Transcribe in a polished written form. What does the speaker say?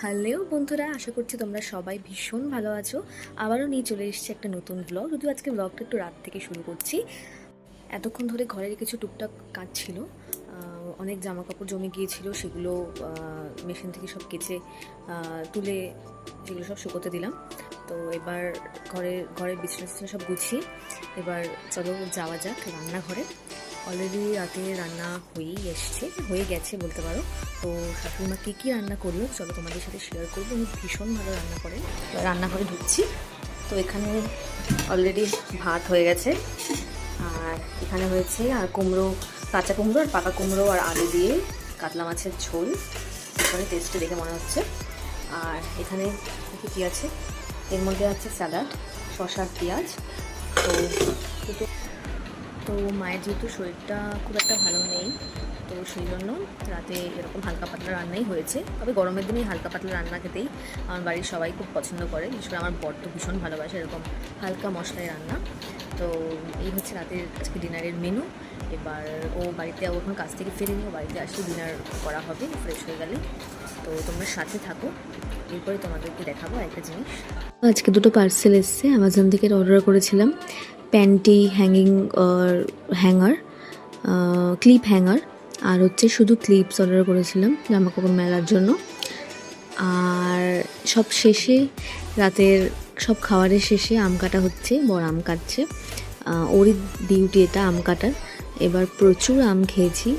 Hello বন্ধুরা, আশা করছি তোমরা সবাই ভীষণ ভালো আছো। আবারও নিয়ে চলে এসেছি একটা নতুন ব্লগ। যদিও আজকে ব্লগটা একটু রাত থেকে শুরু করছি। এতক্ষণ ধরে ঘরের কিছু টুকটাক কাজ ছিল, অনেক জামা কাপড় জমে গিয়েছিল, সেগুলো মেশিন থেকে সব কেচে তুলে সেগুলো সব শুকোতে দিলাম। তো এবার ঘরের বিছানা সব গুছিয়ে এবার চলো যাওয়া যাক রান্নাঘরে। অলরেডি রাতে রান্না হয়ে গেছে বলতে পারো। তো শাশুড়িমা কী রান্না করলো চলো তোমাদের সাথে শেয়ার করবো। উনি ভীষণ ভালো রান্না করেন। রান্নাঘরে ঢুকছি, তো এখানে অলরেডি ভাত হয়ে গেছে, আর এখানে হয়েছে আর কুমড়ো, কাঁচা কুমড়ো আর পাকা কুমড়ো আর আলু দিয়ে কাতলা মাছের ঝোল। এখানে টেস্টে দেখে মনে হচ্ছে। আর এখানে কী আছে, এর মধ্যে আছে স্যালাড, শসা, পেঁয়াজ। তো মায়ের যেহেতু শরীরটা খুব একটা ভালো নেই, তো সেই জন্য রাতে এরকম হালকা পাতলা রান্নাই হয়েছে। তবে গরমের দিনেই হালকা পাতলা রান্না খেতেই আমার বাড়ির সবাই খুব পছন্দ করে, বিশেষ করে আমার বর তো ভীষণ ভালোবাসে এরকম হালকা মশলায় রান্না। তো এই হচ্ছে রাতের আজকে ডিনারের মেনু। এবার ও এখন কাজ থেকে ফিরেনি, ও বাড়িতে আসলে ডিনার করা হবে ফ্রেশ হয়ে গেলে। তো তোমরা সাথে থাকো, এরপরে তোমাদেরকে দেখাবো একটা জিনিস। আজকে দুটো পার্সেল এসছে, অ্যামাজন থেকে অর্ডার করেছিলাম। প্যান্টি হ্যাঙ্গার, ক্লিপ হ্যাঙ্গার, আর হচ্ছে শুধু ক্লিপস অর্ডার করেছিলাম জামা কাপড় মেলার জন্য। আর সব শেষে, রাতের সব খাবারের শেষে আম কাটা হচ্ছে, বড় আম কাটছে। ওরই ডিউটি এটা, আম কাটার। এবার প্রচুর আম খেয়েছি।